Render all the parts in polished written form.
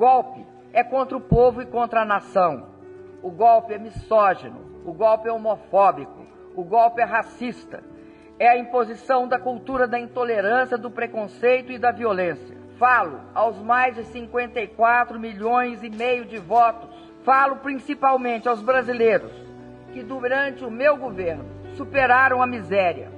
golpe é contra o povo e contra a nação. O golpe é misógino, o golpe é homofóbico, o golpe é racista. É a imposição da cultura da intolerância, do preconceito e da violência. Falo aos mais de 54 milhões e meio de votos. Falo principalmente aos brasileiros que durante o meu governo superaram a miséria,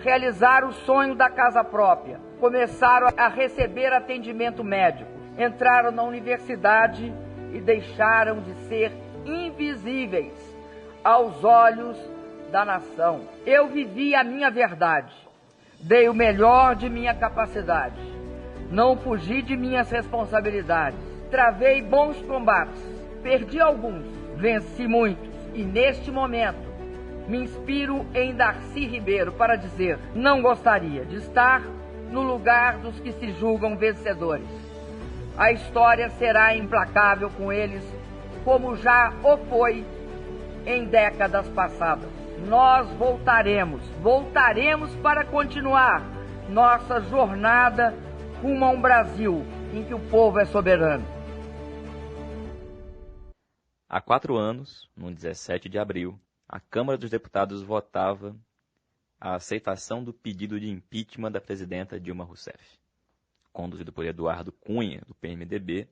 realizaram o sonho da casa própria, começaram a receber atendimento médico, entraram na universidade e deixaram de ser invisíveis aos olhos da nação. Eu vivi a minha verdade, dei o melhor de minha capacidade, não fugi de minhas responsabilidades, travei bons combates, perdi alguns, venci muitos e neste momento me inspiro em Darcy Ribeiro para dizer: não gostaria de estar no lugar dos que se julgam vencedores. A história será implacável com eles, como já o foi em décadas passadas. Nós voltaremos para continuar nossa jornada rumo a um Brasil em que o povo é soberano. Há 4 anos, no 17 de abril, a Câmara dos Deputados votava a aceitação do pedido de impeachment da presidenta Dilma Rousseff. Conduzido por Eduardo Cunha, do PMDB,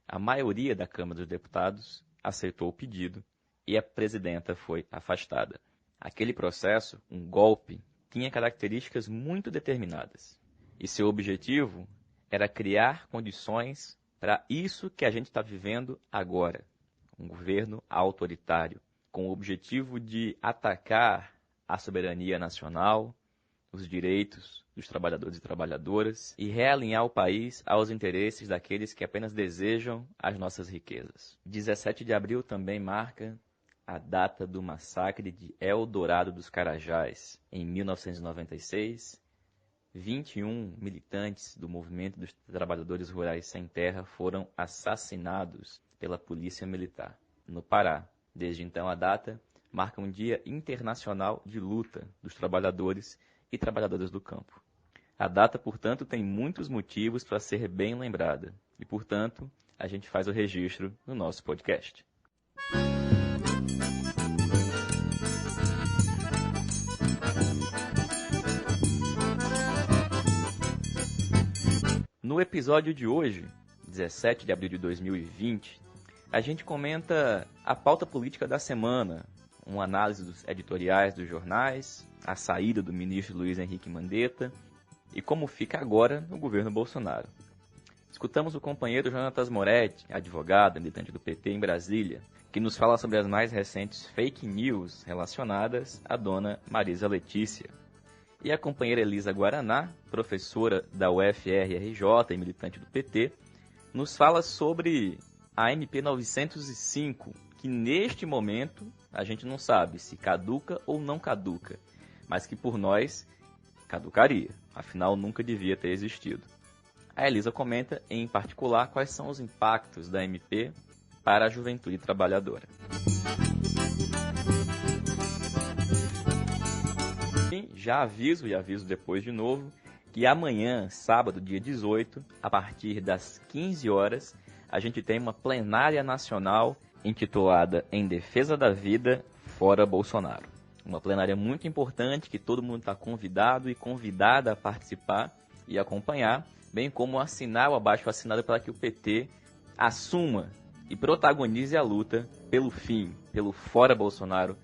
a maioria da Câmara dos Deputados aceitou o pedido e a presidenta foi afastada. Aquele processo, um golpe, tinha características muito determinadas. E seu objetivo era criar condições para isso que a gente está vivendo agora. Um governo autoritário, com o objetivo de atacar a soberania nacional, os direitos dos trabalhadores e trabalhadoras e realinhar o país aos interesses daqueles que apenas desejam as nossas riquezas. 17 de abril também marca a data do massacre de Eldorado dos Carajás. Em 1996, 21 militantes do Movimento dos Trabalhadores Rurais Sem Terra foram assassinados pela Polícia Militar, no Pará. Desde então, a data marca um Dia Internacional de Luta dos Trabalhadores e Trabalhadoras do Campo. A data, portanto, tem muitos motivos para ser bem lembrada e, portanto, a gente faz o registro no nosso podcast. No episódio de hoje, 17 de abril de 2020, a gente comenta a pauta política da semana, uma análise dos editoriais dos jornais, a saída do ministro Luiz Henrique Mandetta e como fica agora no governo Bolsonaro. Escutamos o companheiro Jonatas Moretti, advogado, militante do PT em Brasília, que nos fala sobre as mais recentes fake news relacionadas à dona Marisa Letícia. E a companheira Elisa Guaraná, professora da UFRJ e militante do PT, nos fala sobre a MP 905, que neste momento a gente não sabe se caduca ou não caduca, mas que por nós caducaria, afinal nunca devia ter existido. A Elisa comenta em particular quais são os impactos da MP para a juventude trabalhadora. Já aviso e aviso depois de novo, que amanhã, sábado, dia 18, a partir das 15 horas, a gente tem uma plenária nacional intitulada Em Defesa da Vida, Fora Bolsonaro. Uma plenária muito importante que todo mundo está convidado e convidada a participar e acompanhar, bem como assinar o abaixo-assinado para que o PT assuma e protagonize a luta pelo fim, pelo Fora Bolsonaro,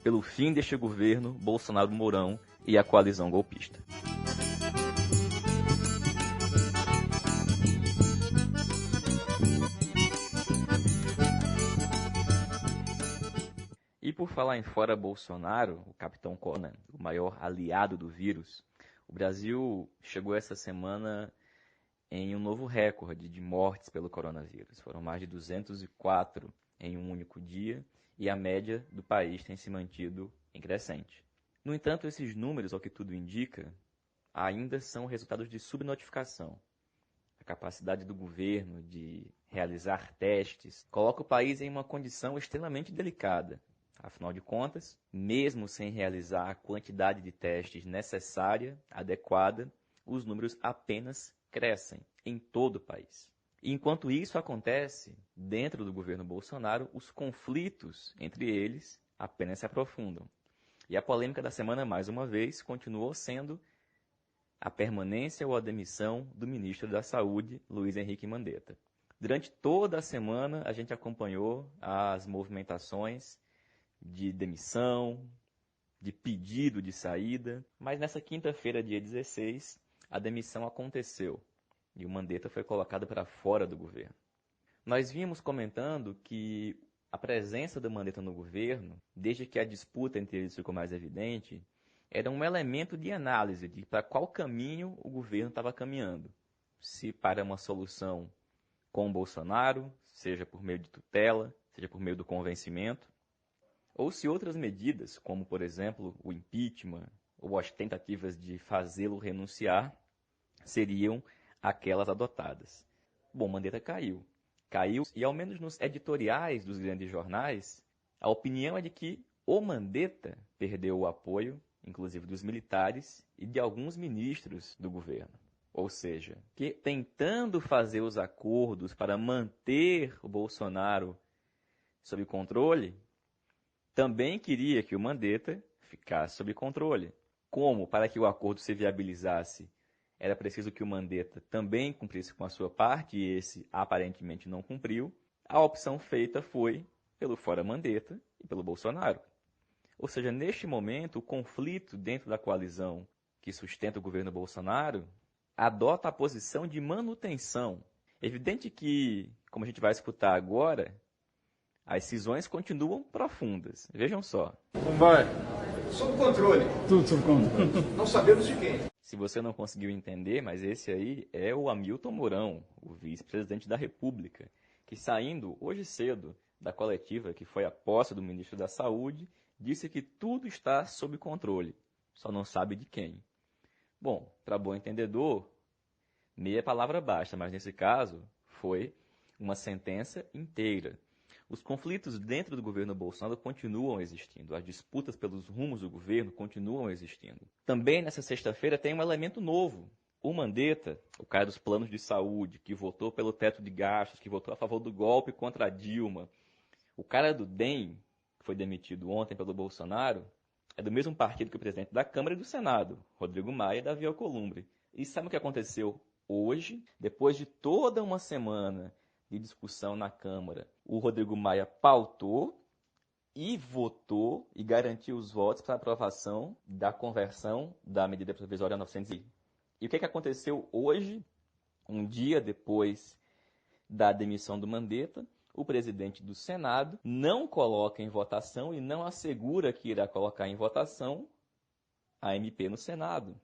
pelo fim deste governo Bolsonaro-Mourão e a coalizão golpista. E por falar em Fora Bolsonaro, o capitão Conan, o maior aliado do vírus, o Brasil chegou essa semana em um novo recorde de mortes pelo coronavírus. Foram mais de 204 em um único dia e a média do país tem se mantido em crescente. No entanto, esses números, ao que tudo indica, ainda são resultados de subnotificação. A capacidade do governo de realizar testes coloca o país em uma condição extremamente delicada. Afinal de contas, mesmo sem realizar a quantidade de testes necessária, adequada, os números apenas crescem em todo o país. E enquanto isso acontece, dentro do governo Bolsonaro, os conflitos entre eles apenas se aprofundam. E a polêmica da semana, mais uma vez, continuou sendo a permanência ou a demissão do ministro da Saúde, Luiz Henrique Mandetta. Durante toda a semana, a gente acompanhou as movimentações de demissão, de pedido de saída, mas nessa quinta-feira, dia 16, a demissão aconteceu e o Mandetta foi colocado para fora do governo. Nós vimos comentando que a presença do Mandetta no governo, desde que a disputa entre eles ficou mais evidente, era um elemento de análise de para qual caminho o governo estava caminhando. Se para uma solução com o Bolsonaro, seja por meio de tutela, seja por meio do convencimento, ou se outras medidas, como por exemplo o impeachment ou as tentativas de fazê-lo renunciar, seriam aquelas adotadas. Bom, Mandetta caiu. Caiu e ao menos nos editoriais dos grandes jornais, a opinião é de que o Mandetta perdeu o apoio, inclusive dos militares e de alguns ministros do governo. Ou seja, que tentando fazer os acordos para manter o Bolsonaro sob controle, também queria que o Mandetta ficasse sob controle. Como, para que o acordo se viabilizasse, era preciso que o Mandetta também cumprisse com a sua parte, e esse aparentemente não cumpriu, a opção feita foi pelo fora Mandetta e pelo Bolsonaro. Ou seja, neste momento, o conflito dentro da coalizão que sustenta o governo Bolsonaro adota a posição de manutenção. Evidente que, como a gente vai escutar agora, as cisões continuam profundas. Vejam só. Como vai? Sob controle. Tudo sob controle. Não sabemos de quem. Se você não conseguiu entender, mas esse aí é o Hamilton Mourão, o vice-presidente da República, que saindo hoje cedo da coletiva que foi a posse do ministro da Saúde, disse que tudo está sob controle, só não sabe de quem. Bom, para bom entendedor, meia palavra basta, mas nesse caso foi uma sentença inteira. Os conflitos dentro do governo Bolsonaro continuam existindo. As disputas pelos rumos do governo continuam existindo. Também nessa sexta-feira tem um elemento novo. O Mandetta, o cara dos planos de saúde, que votou pelo teto de gastos, que votou a favor do golpe contra a Dilma. O cara do DEM, que foi demitido ontem pelo Bolsonaro, é do mesmo partido que o presidente da Câmara e do Senado, Rodrigo Maia e Davi Alcolumbre. E sabe o que aconteceu hoje? Depois de toda uma semana de discussão na Câmara, o Rodrigo Maia pautou e votou e garantiu os votos para a aprovação da conversão da medida provisória 900. E o que aconteceu hoje, um dia depois da demissão do Mandetta? O presidente do Senado não coloca em votação e não assegura que irá colocar em votação a MP no Senado.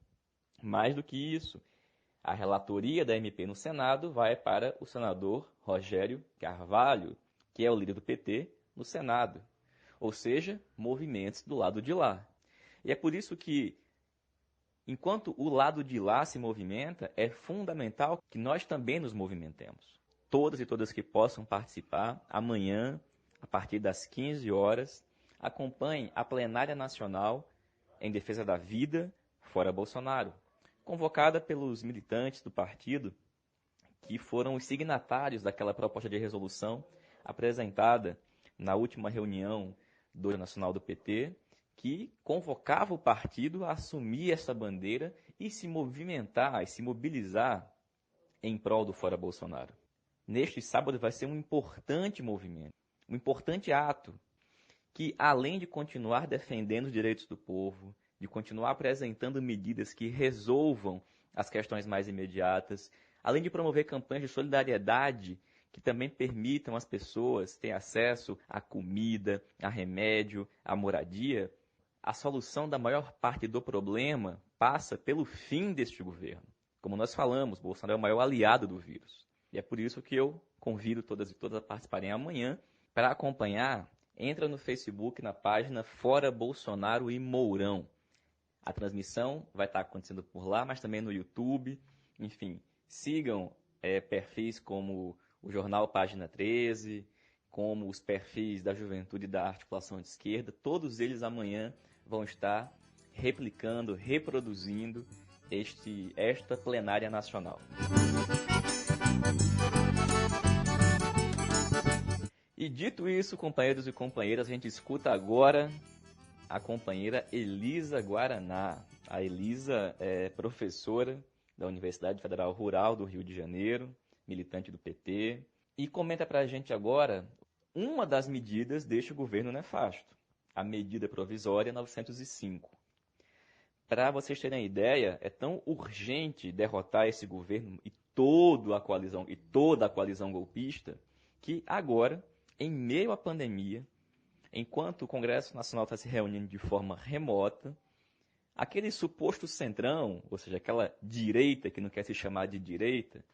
Mais do que isso, a relatoria da MP no Senado vai para o senador Rogério Carvalho, que é o líder do PT no Senado. Ou seja, movimentos do lado de lá. E é por isso que, enquanto o lado de lá se movimenta, é fundamental que nós também nos movimentemos. Todas e todas que possam participar, amanhã, a partir das 15 horas, acompanhem a plenária nacional em defesa da vida fora Bolsonaro, convocada pelos militantes do partido, que foram os signatários daquela proposta de resolução apresentada na última reunião do Nacional do PT, que convocava o partido a assumir essa bandeira e se movimentar, e se mobilizar em prol do fora Bolsonaro. Neste sábado vai ser um importante movimento, um importante ato, que além de continuar defendendo os direitos do povo, de continuar apresentando medidas que resolvam as questões mais imediatas, além de promover campanhas de solidariedade que também permitam às pessoas ter acesso à comida, a remédio, à moradia, a solução da maior parte do problema passa pelo fim deste governo. Como nós falamos, Bolsonaro é o maior aliado do vírus. E é por isso que eu convido todas e todas a participarem amanhã. Para acompanhar, entra no Facebook, na página Fora Bolsonaro e Mourão. A transmissão vai estar acontecendo por lá, mas também no YouTube. Enfim, sigam perfis como o Jornal Página 13, como os perfis da Juventude da Articulação de Esquerda. Todos eles amanhã vão estar replicando, reproduzindo esta plenária nacional. E dito isso, companheiros e companheiras, a gente escuta agora a companheira Elisa Guaraná. A Elisa é professora da Universidade Federal Rural do Rio de Janeiro, militante do PT, e comenta para a gente agora uma das medidas deste governo nefasto, a medida provisória 905. Para vocês terem ideia, é tão urgente derrotar esse governo e toda a coalizão golpista, que agora, em meio à pandemia, enquanto o Congresso Nacional está se reunindo de forma remota, aquele suposto centrão, ou seja, aquela direita que não quer se chamar de direita,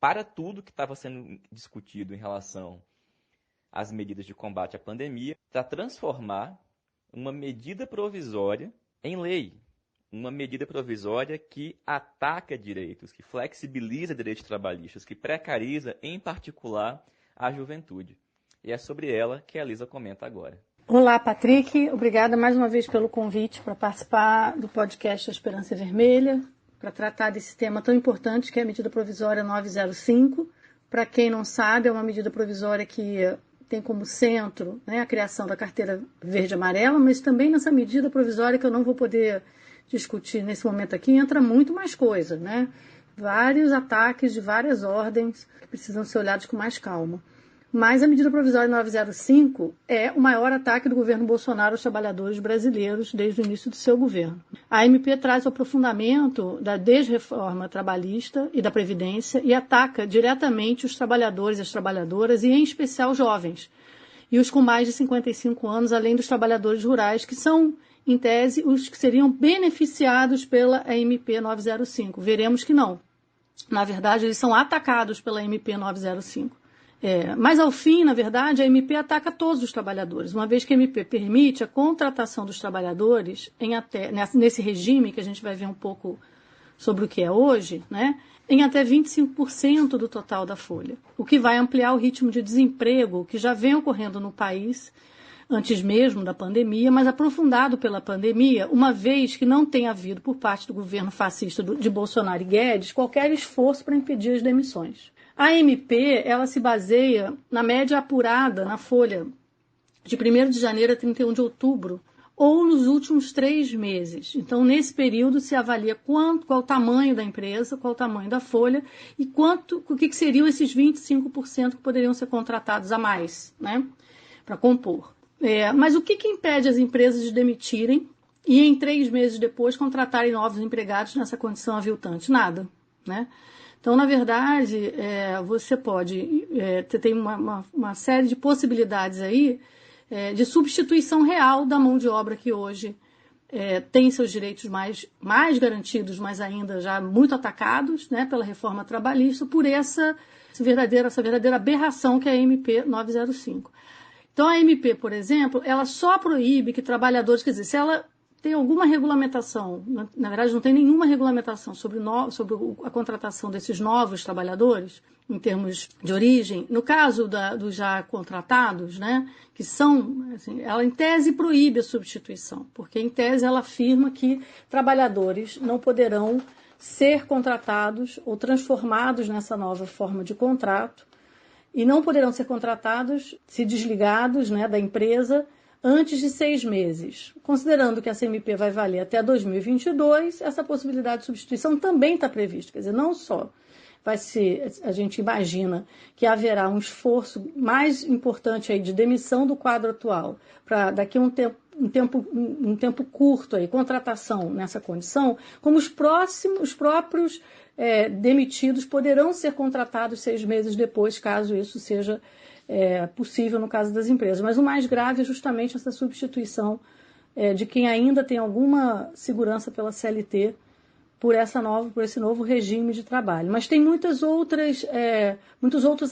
para tudo que estava sendo discutido em relação às medidas de combate à pandemia, para transformar uma medida provisória em lei. Uma medida provisória que ataca direitos, que flexibiliza direitos trabalhistas, que precariza, em particular, a juventude. E é sobre ela que a Elisa comenta agora. Olá, Patrick. Obrigada mais uma vez pelo convite para participar do podcast A Esperança Vermelha, para tratar desse tema tão importante que é a medida provisória 905. Para quem não sabe, é uma medida provisória que tem como centro, né, a criação da carteira verde-amarela, mas também nessa medida provisória, que eu não vou poder discutir nesse momento aqui, entra muito mais coisa, né? Vários ataques de várias ordens que precisam ser olhados com mais calma. Mas a medida provisória 905 é o maior ataque do governo Bolsonaro aos trabalhadores brasileiros desde o início do seu governo. A MP traz o aprofundamento da desreforma trabalhista e da Previdência e ataca diretamente os trabalhadores e as trabalhadoras, e em especial os jovens, e os com mais de 55 anos, além dos trabalhadores rurais, que são, em tese, os que seriam beneficiados pela MP 905. Veremos que não. Na verdade, eles são atacados pela MP 905. Mas, ao fim, na verdade, a MP ataca todos os trabalhadores, uma vez que a MP permite a contratação dos trabalhadores nesse regime, que a gente vai ver um pouco sobre o que é hoje, né, em até 25% do total da folha, o que vai ampliar o ritmo de desemprego que já vem ocorrendo no país antes mesmo da pandemia, mas aprofundado pela pandemia, uma vez que não tem havido, por parte do governo fascista de Bolsonaro e Guedes, qualquer esforço para impedir as demissões. A MP, ela se baseia na média apurada na folha de 1º de janeiro a 31 de outubro, ou nos últimos 3 meses. Então, nesse período, se avalia qual o tamanho da empresa, qual o tamanho da folha e o que seriam esses 25% que poderiam ser contratados a mais, né, para compor. Mas o que impede as empresas de demitirem e, em 3 meses depois, contratarem novos empregados nessa condição aviltante? Nada, né? Então, na verdade, você pode tem uma série de possibilidades aí de substituição real da mão de obra que hoje tem seus direitos mais garantidos, mas ainda já muito atacados, né, pela reforma trabalhista, por essa verdadeira aberração que é a MP 905. Então, a MP, por exemplo, ela só proíbe que trabalhadores, quer dizer, se ela tem alguma regulamentação, na verdade não tem nenhuma regulamentação sobre a contratação desses novos trabalhadores, em termos de origem. No caso dos já contratados, né, que são, assim, ela em tese proíbe a substituição, porque em tese ela afirma que trabalhadores não poderão ser contratados ou transformados nessa nova forma de contrato, e não poderão ser contratados, se desligados, né, da empresa, antes de 6 meses. Considerando que essa MP vai valer até 2022, essa possibilidade de substituição também está prevista. Quer dizer, não só a gente imagina que haverá um esforço mais importante aí de demissão do quadro atual, para daqui a um tempo curto, aí, contratação nessa condição, como os próprios demitidos poderão ser contratados 6 meses depois, caso isso seja possível no caso das empresas. Mas o mais grave é justamente essa substituição de quem ainda tem alguma segurança pela CLT por esse novo regime de trabalho. Mas tem muitos outros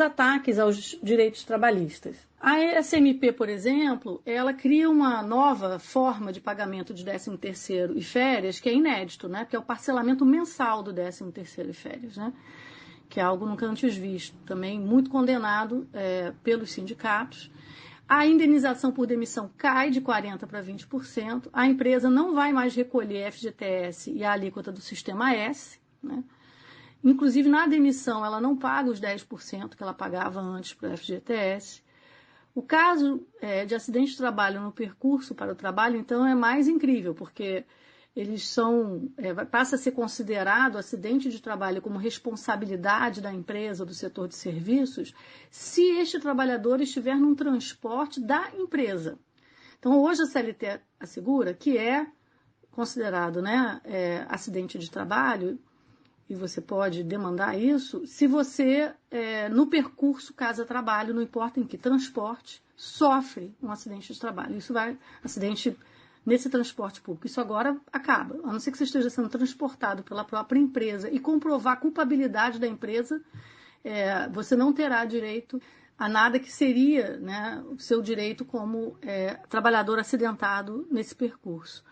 ataques aos direitos trabalhistas. A SMP, por exemplo, ela cria uma nova forma de pagamento de 13º e férias, que é inédito, né? Porque é o parcelamento mensal do 13º e férias, né? Que é algo nunca antes visto, também muito condenado pelos sindicatos. A indenização por demissão cai de 40% para 20%, a empresa não vai mais recolher FGTS e a alíquota do Sistema S, né? Inclusive, na demissão, ela não paga os 10% que ela pagava antes para o FGTS. O caso de acidente de trabalho no percurso para o trabalho, então, é mais incrível, porque eles passa a ser considerado acidente de trabalho como responsabilidade da empresa ou do setor de serviços, se este trabalhador estiver num transporte da empresa. Então, hoje a CLT assegura que é considerado, né, acidente de trabalho, e você pode demandar isso, se você, no percurso casa-trabalho, não importa em que transporte, sofre um acidente de trabalho. Acidente nesse transporte público. Isso agora acaba. A não ser que você esteja sendo transportado pela própria empresa e comprovar a culpabilidade da empresa, você não terá direito a nada que seria, né, o seu direito como trabalhador acidentado nesse percurso.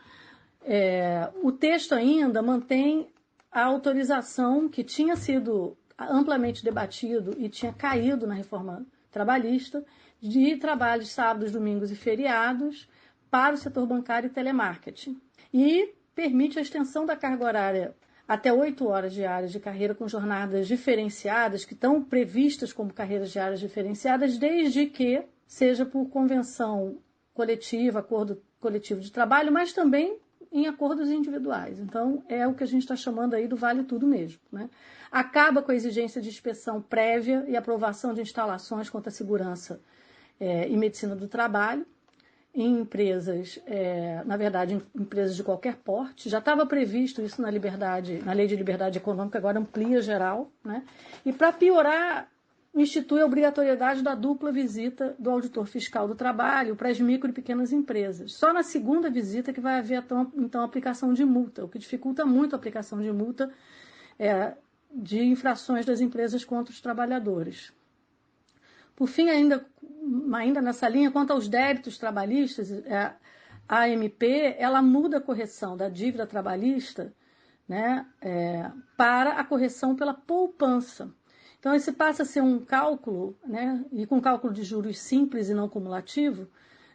O texto ainda mantém a autorização que tinha sido amplamente debatido e tinha caído na reforma trabalhista de trabalhos sábados, domingos e feriados para o setor bancário e telemarketing. E permite a extensão da carga horária até 8 horas diárias de carreira com jornadas diferenciadas, que estão previstas como carreiras diárias diferenciadas, desde que seja por convenção coletiva, acordo coletivo de trabalho, mas também em acordos individuais. Então, é o que a gente está chamando aí do vale tudo mesmo, né? Acaba com a exigência de inspeção prévia e aprovação de instalações quanto à segurança e medicina do trabalho em empresas, na verdade, em empresas de qualquer porte. Já estava previsto isso na Lei de Liberdade Econômica, agora amplia geral, né? E para piorar, institui a obrigatoriedade da dupla visita do auditor fiscal do trabalho para as micro e pequenas empresas. Só na segunda visita que vai haver, então, aplicação de multa, o que dificulta muito a aplicação de multa de infrações das empresas contra os trabalhadores. Por fim, ainda nessa linha, quanto aos débitos trabalhistas, a AMP ela muda a correção da dívida trabalhista, né, para a correção pela poupança. Então, esse passa a ser um cálculo, né, e com cálculo de juros simples e não cumulativo,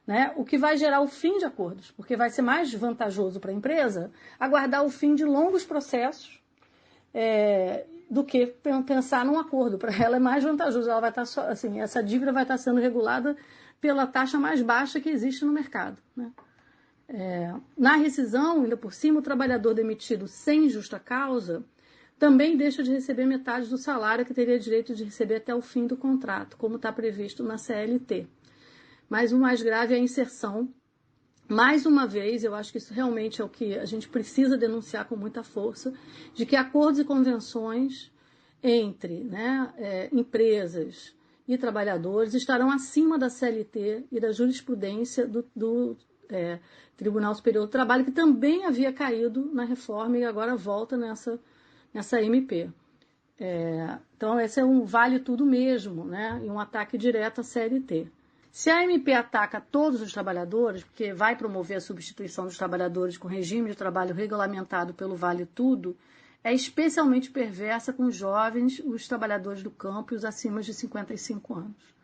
né, o que vai gerar o fim de acordos, porque vai ser mais vantajoso para a empresa aguardar o fim de longos processos do que pensar num acordo. Para ela é mais vantajoso, ela vai estar essa dívida vai estar sendo regulada pela taxa mais baixa que existe no mercado, né? Na rescisão, ainda por cima, o trabalhador demitido sem justa causa também deixa de receber metade do salário que teria direito de receber até o fim do contrato, como está previsto na CLT. Mas o mais grave é a inserção. Mais uma vez, eu acho que isso realmente é o que a gente precisa denunciar com muita força, de que acordos e convenções entre, né, empresas e trabalhadores estarão acima da CLT e da jurisprudência do Tribunal Superior do Trabalho, que também havia caído na reforma e agora volta nessa MP. Então, esse é um vale tudo mesmo, né? E um ataque direto à CLT. Se a MP ataca todos os trabalhadores, porque vai promover a substituição dos trabalhadores com regime de trabalho regulamentado pelo vale tudo, é especialmente perversa com os jovens, os trabalhadores do campo e os acima de 55 anos.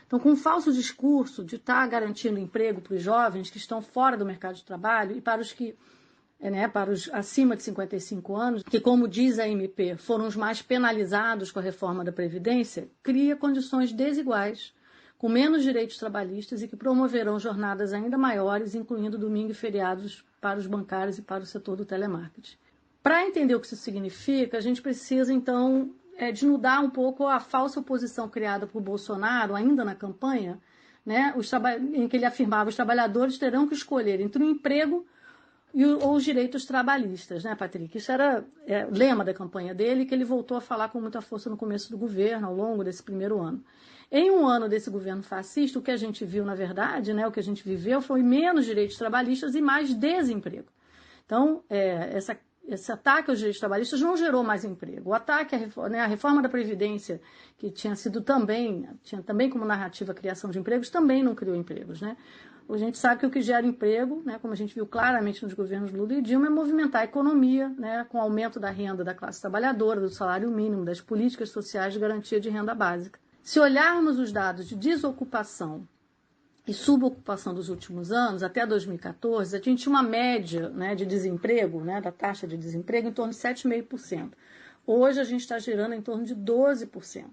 Então, com um falso discurso de estar garantindo emprego para os jovens que estão fora do mercado de trabalho e para os que para os acima de 55 anos, que, como diz a MP, foram os mais penalizados com a reforma da Previdência, cria condições desiguais, com menos direitos trabalhistas e que promoverão jornadas ainda maiores, incluindo domingo e feriados para os bancários e para o setor do telemarketing. Para entender o que isso significa, a gente precisa, então, desnudar um pouco a falsa oposição criada por Bolsonaro, ainda na campanha, né, em que ele afirmava que os trabalhadores terão que escolher entre um emprego ou os direitos trabalhistas, né, Patrick? Isso era lema da campanha dele, que ele voltou a falar com muita força no começo do governo, ao longo desse primeiro ano. Em um ano desse governo fascista, o que a gente viu, na verdade, né, o que a gente viveu foi menos direitos trabalhistas e mais desemprego. Então, esse ataque aos direitos trabalhistas não gerou mais emprego. O ataque à reforma da Previdência, que tinha também como narrativa a criação de empregos, também não criou empregos, né? A gente sabe que o que gera emprego, né, como a gente viu claramente nos governos Lula e Dilma, é movimentar a economia, né, com o aumento da renda da classe trabalhadora, do salário mínimo, das políticas sociais de garantia de renda básica. Se olharmos os dados de desocupação e subocupação dos últimos anos, até 2014, a gente tinha uma média, né, de desemprego, né, da taxa de desemprego, em torno de 7,5%. Hoje a gente está girando em torno de 12%.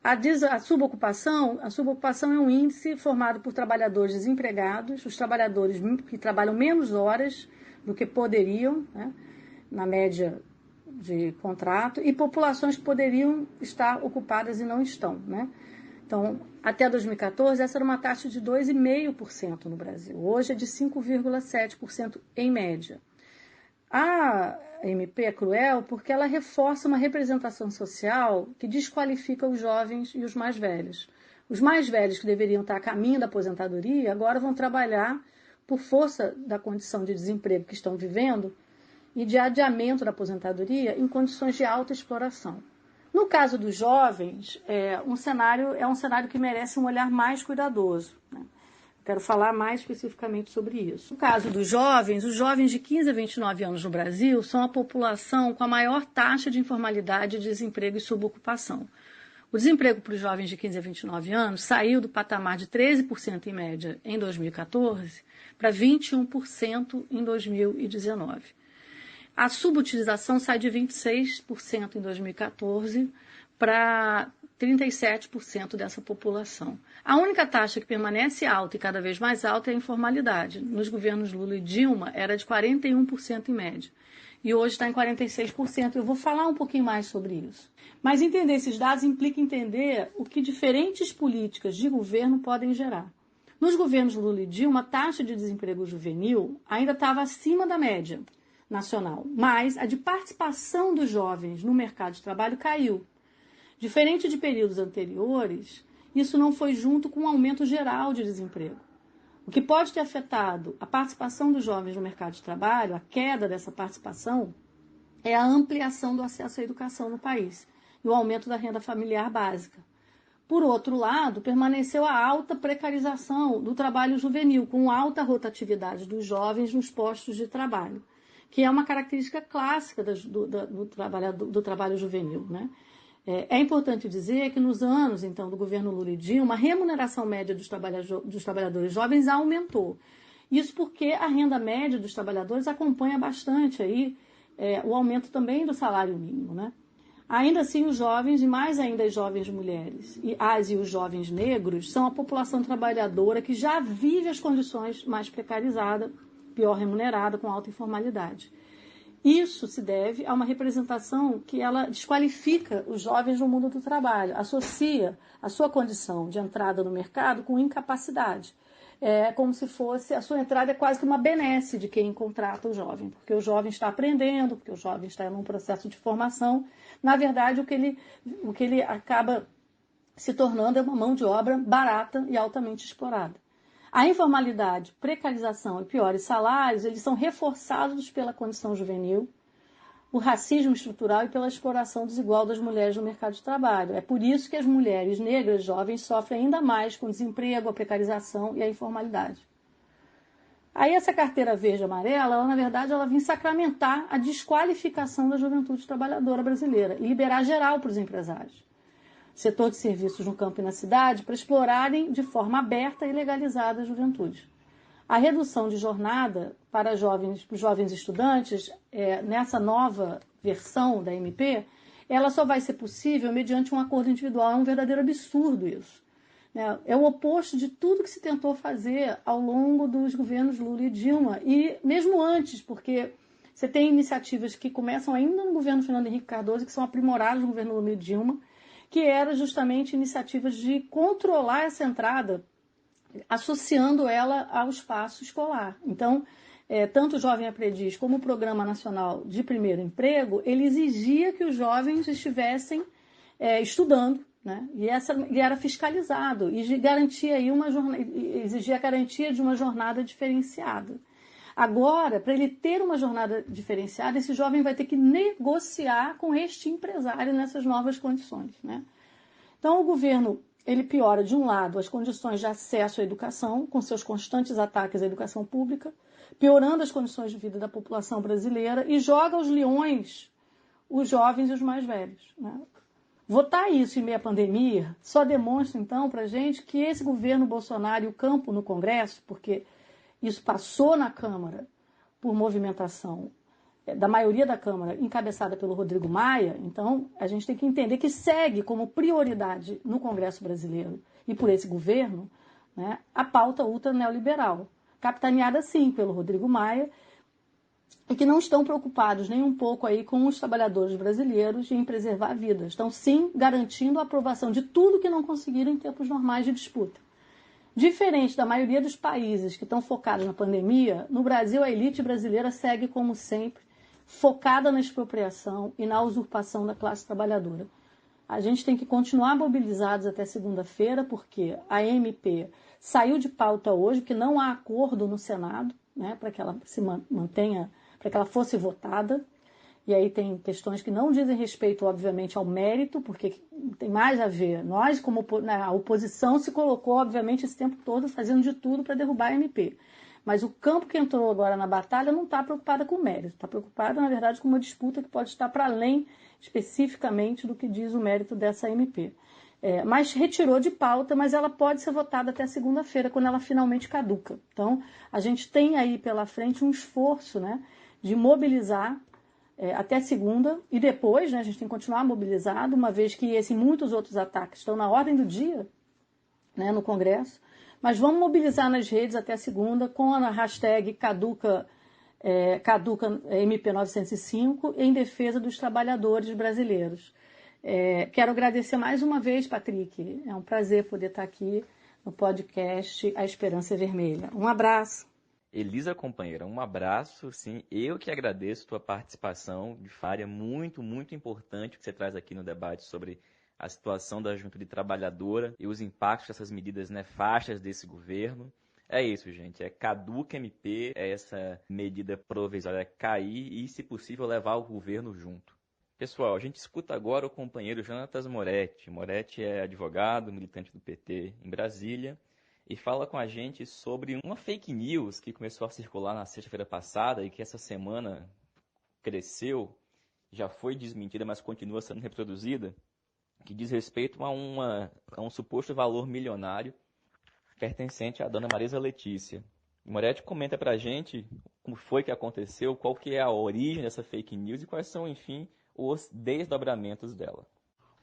A subocupação é um índice formado por trabalhadores desempregados, os trabalhadores que trabalham menos horas do que poderiam, né, na média de contrato, e populações que poderiam estar ocupadas e não estão, né? Então, até 2014, essa era uma taxa de 2,5% no Brasil. Hoje é de 5,7% em média. A MP é cruel porque ela reforça uma representação social que desqualifica os jovens e os mais velhos. Os mais velhos, que deveriam estar a caminho da aposentadoria, agora vão trabalhar por força da condição de desemprego que estão vivendo e de adiamento da aposentadoria em condições de alta exploração. No caso dos jovens, é um cenário que merece um olhar mais cuidadoso, né? Quero falar mais especificamente sobre isso. No caso dos jovens, os jovens de 15 a 29 anos no Brasil são a população com a maior taxa de informalidade, desemprego e subocupação. O desemprego para os jovens de 15 a 29 anos saiu do patamar de 13% em média em 2014 para 21% em 2019. A subutilização sai de 26% em 2014 para 37% dessa população. A única taxa que permanece alta e cada vez mais alta é a informalidade. Nos governos Lula e Dilma era de 41% em média. E hoje está em 46%. Eu vou falar um pouquinho mais sobre isso. Mas entender esses dados implica entender o que diferentes políticas de governo podem gerar. Nos governos Lula e Dilma, a taxa de desemprego juvenil ainda estava acima da média nacional, mas a de participação dos jovens no mercado de trabalho caiu. Diferente de períodos anteriores, isso não foi junto com um aumento geral de desemprego. O que pode ter afetado a participação dos jovens no mercado de trabalho, a queda dessa participação, é a ampliação do acesso à educação no país e o aumento da renda familiar básica. Por outro lado, permaneceu a alta precarização do trabalho juvenil, com alta rotatividade dos jovens nos postos de trabalho, que é uma característica clássica do trabalho juvenil, né? É importante dizer que nos anos, então, do governo Lula e Dilma, a remuneração média dos trabalhadores jovens aumentou. Isso porque a renda média dos trabalhadores acompanha bastante aí, o aumento também do salário mínimo, né? Ainda assim, os jovens, e mais ainda as jovens mulheres, e os jovens negros, são a população trabalhadora que já vive as condições mais precarizadas, pior remunerada, com alta informalidade. Isso se deve a uma representação que ela desqualifica os jovens no mundo do trabalho, associa a sua condição de entrada no mercado com incapacidade. É como se fosse, a sua entrada é quase que uma benesse de quem contrata o jovem, porque o jovem está aprendendo, porque o jovem está em um processo de formação. Na verdade, o que ele acaba se tornando é uma mão de obra barata e altamente explorada. A informalidade, precarização e piores salários, eles são reforçados pela condição juvenil, o racismo estrutural e pela exploração desigual das mulheres no mercado de trabalho. É por isso que as mulheres negras jovens sofrem ainda mais com o desemprego, a precarização e a informalidade. Aí essa carteira verde e amarela, na verdade, ela vem sacramentar a desqualificação da juventude trabalhadora brasileira e liberar geral para os empresários. Setor de serviços no campo e na cidade, para explorarem de forma aberta e legalizada a juventude. A redução de jornada para os jovens estudantes, nessa nova versão da MP, ela só vai ser possível mediante um acordo individual. É um verdadeiro absurdo isso, né? É o oposto de tudo que se tentou fazer ao longo dos governos Lula e Dilma, e mesmo antes, porque você tem iniciativas que começam ainda no governo Fernando Henrique Cardoso, que são aprimoradas no governo Lula e Dilma, que eram justamente iniciativas de controlar essa entrada, associando ela ao espaço escolar. Então, tanto o Jovem Aprendiz como o Programa Nacional de Primeiro Emprego, ele exigia que os jovens estivessem estudando, né? E era fiscalizado, e exigia a garantia de uma jornada diferenciada. Agora, para ele ter uma jornada diferenciada, esse jovem vai ter que negociar com este empresário nessas novas condições, né? Então, o governo, ele piora, de um lado, as condições de acesso à educação, com seus constantes ataques à educação pública, piorando as condições de vida da população brasileira, e joga aos leões os jovens e os mais velhos, né? Votar isso em meio à pandemia só demonstra, então, para a gente que esse governo Bolsonaro e o campo no Congresso, porque isso passou na Câmara por movimentação da maioria da Câmara, encabeçada pelo Rodrigo Maia, então a gente tem que entender que segue como prioridade no Congresso brasileiro e por esse governo, né, a pauta ultra-neoliberal, capitaneada sim pelo Rodrigo Maia, e que não estão preocupados nem um pouco aí com os trabalhadores brasileiros em preservar vidas. Estão sim garantindo a aprovação de tudo que não conseguiram em tempos normais de disputa. Diferente da maioria dos países que estão focados na pandemia, no Brasil a elite brasileira segue, como sempre, focada na expropriação e na usurpação da classe trabalhadora. A gente tem que continuar mobilizados até segunda-feira, porque a MP saiu de pauta hoje, porque não há acordo no Senado, né, para que ela se mantenha, para que ela fosse votada. E aí tem questões que não dizem respeito, obviamente, ao mérito, porque tem mais a ver. Nós, como a oposição, se colocou, obviamente, esse tempo todo fazendo de tudo para derrubar a MP. Mas o campo que entrou agora na batalha não está preocupada com o mérito. Está preocupada, na verdade, com uma disputa que pode estar para além, especificamente, do que diz o mérito dessa MP. Mas retirou de pauta, mas ela pode ser votada até segunda-feira, quando ela finalmente caduca. Então, a gente tem aí pela frente um esforço, né, de mobilizar até segunda, e depois, né, a gente tem que continuar mobilizado, uma vez que esses muitos outros ataques estão na ordem do dia, né, no Congresso, mas vamos mobilizar nas redes até segunda com a hashtag caduca MP905 em defesa dos trabalhadores brasileiros. Quero agradecer mais uma vez, Patrick, é um prazer poder estar aqui no podcast A Esperança Vermelha. Um abraço. Elisa, companheira, um abraço, sim. Eu que agradeço a tua participação de área muito, muito importante que você traz aqui no debate sobre a situação da juventude trabalhadora e os impactos dessas medidas nefastas desse governo. É isso, gente. Caduca MP, essa medida provisória cair e, se possível, levar o governo junto. Pessoal, a gente escuta agora o companheiro Jonatas Moretti. Moretti é advogado, militante do PT em Brasília, e fala com a gente sobre uma fake news que começou a circular na sexta-feira passada e que essa semana cresceu, já foi desmentida, mas continua sendo reproduzida, que diz respeito a um suposto valor milionário pertencente à dona Marisa Letícia. O Moretti comenta pra gente como foi que aconteceu, qual que é a origem dessa fake news e quais são, enfim, os desdobramentos dela.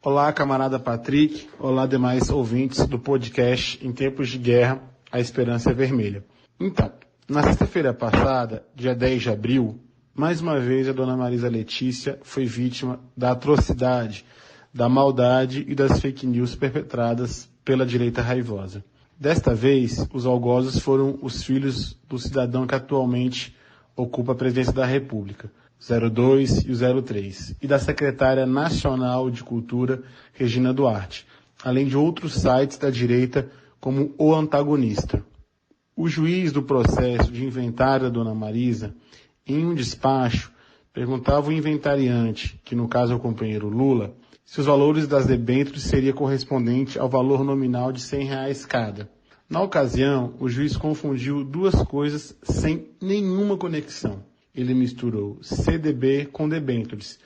Olá, camarada Patrick. Olá, demais ouvintes do podcast Em Tempos de Guerra, A Esperança Vermelha. Então, na sexta-feira passada, dia 10 de abril, mais uma vez a dona Marisa Letícia foi vítima da atrocidade, da maldade e das fake news perpetradas pela direita raivosa. Desta vez, os algozes foram os filhos do cidadão que atualmente ocupa a presidência da República, 02 e o 03, e da secretária nacional de Cultura, Regina Duarte, além de outros sites da direita como O Antagonista. O juiz do processo de inventário da dona Marisa, em um despacho, perguntava ao inventariante, que no caso é o companheiro Lula, se os valores das debêntures seria correspondente ao valor nominal de R$100 cada. Na ocasião, o juiz confundiu duas coisas sem nenhuma conexão. Ele misturou CDB com debêntures.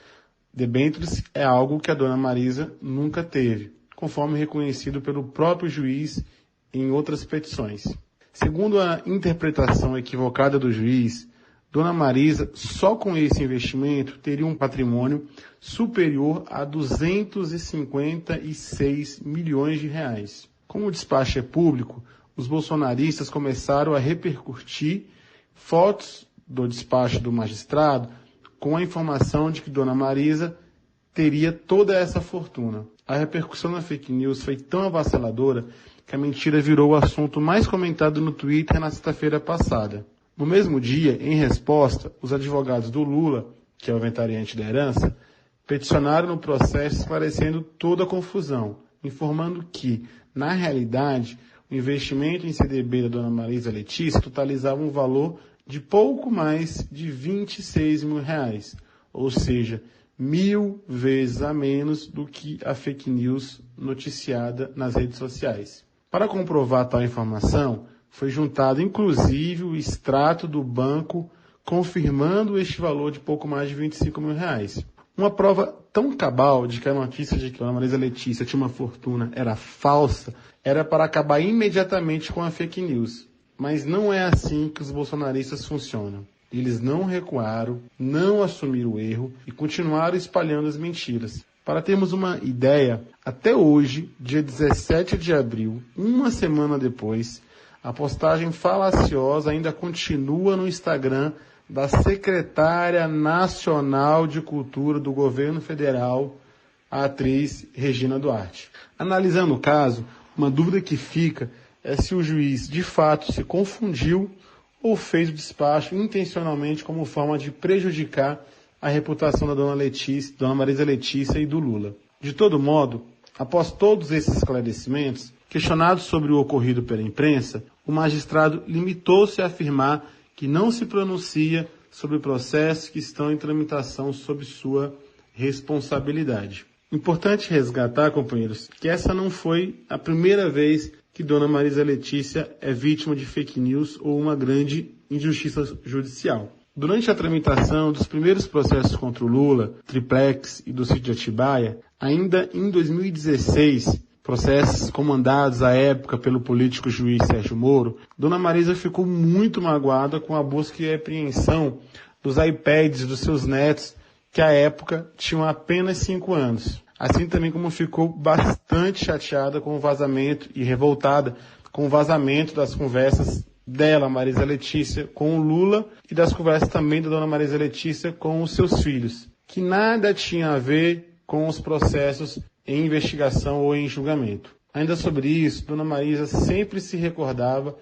Debêntures é algo que a dona Marisa nunca teve, conforme reconhecido pelo próprio juiz em outras petições. Segundo a interpretação equivocada do juiz, dona Marisa, só com esse investimento, teria um patrimônio superior a 256 milhões de reais. Como o despacho é público, os bolsonaristas começaram a repercutir fotos do despacho do magistrado com a informação de que dona Marisa teria toda essa fortuna. A repercussão na fake news foi tão avassaladora que a mentira virou o assunto mais comentado no Twitter na sexta-feira passada. No mesmo dia, em resposta, os advogados do Lula, que é o inventariante da herança, peticionaram no processo esclarecendo toda a confusão, informando que, na realidade, o investimento em CDB da dona Marisa Letícia totalizava um valor de pouco mais de R$26 mil, ou seja, 1000 vezes a menos do que a fake news noticiada nas redes sociais. Para comprovar tal informação, foi juntado inclusive o extrato do banco confirmando este valor de pouco mais de R$25 mil. Uma prova tão cabal de que a notícia de que a dona Marisa Letícia tinha uma fortuna era falsa, era para acabar imediatamente com a fake news. Mas não é assim que os bolsonaristas funcionam. Eles não recuaram, não assumiram o erro e continuaram espalhando as mentiras. Para termos uma ideia, até hoje, dia 17 de abril, uma semana depois, a postagem falaciosa ainda continua no Instagram da secretária nacional de cultura do governo federal, a atriz Regina Duarte. Analisando o caso, uma dúvida que fica é se o juiz de fato se confundiu ou fez o despacho intencionalmente como forma de prejudicar a reputação da dona Marisa Letícia e do Lula. De todo modo, após todos esses esclarecimentos, questionado sobre o ocorrido pela imprensa, o magistrado limitou-se a afirmar que não se pronuncia sobre processos que estão em tramitação sob sua responsabilidade. Importante resgatar, companheiros, que essa não foi a primeira vez que dona Marisa Letícia é vítima de fake news ou uma grande injustiça judicial. Durante a tramitação dos primeiros processos contra o Lula, Triplex e do sítio de Atibaia, ainda em 2016, processos comandados à época pelo político juiz Sérgio Moro, dona Marisa ficou muito magoada com a busca e apreensão dos iPads dos seus netos, que à época tinham apenas 5 anos. Assim também como ficou bastante chateada com o vazamento e revoltada com o vazamento das conversas dela, Marisa Letícia, com o Lula e das conversas também da dona Marisa Letícia com os seus filhos, que nada tinha a ver com os processos em investigação ou em julgamento. Ainda sobre isso, dona Marisa sempre se recordava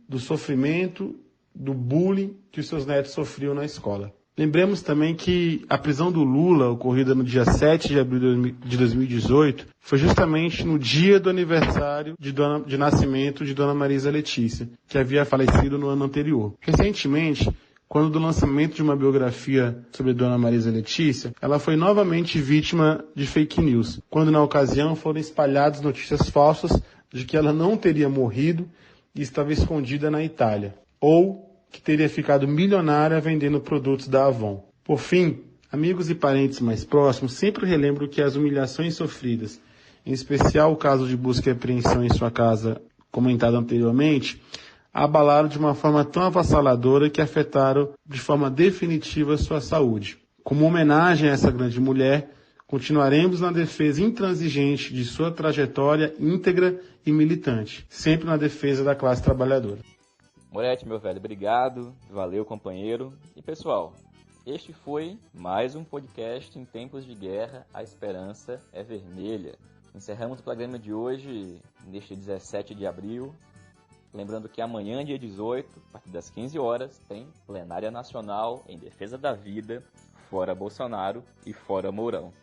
do sofrimento, do bullying que os seus netos sofriam na escola. Lembremos também que a prisão do Lula, ocorrida no dia 7 de abril de 2018, foi justamente no dia do aniversário de nascimento de dona Marisa Letícia, que havia falecido no ano anterior. Recentemente, quando do lançamento de uma biografia sobre dona Marisa Letícia, ela foi novamente vítima de fake news, quando na ocasião foram espalhadas notícias falsas de que ela não teria morrido e estava escondida na Itália, ou que teria ficado milionária vendendo produtos da Avon. Por fim, amigos e parentes mais próximos sempre relembram que as humilhações sofridas, em especial o caso de busca e apreensão em sua casa, comentado anteriormente, abalaram de uma forma tão avassaladora que afetaram de forma definitiva sua saúde. Como homenagem a essa grande mulher, continuaremos na defesa intransigente de sua trajetória íntegra e militante, sempre na defesa da classe trabalhadora. Moretti, meu velho, obrigado, valeu, companheiro. E pessoal, este foi mais um podcast em tempos de guerra, a esperança é vermelha. Encerramos o programa de hoje, neste 17 de abril. Lembrando que amanhã, dia 18, a partir das 15 horas, tem plenária nacional em defesa da vida, fora Bolsonaro e fora Mourão.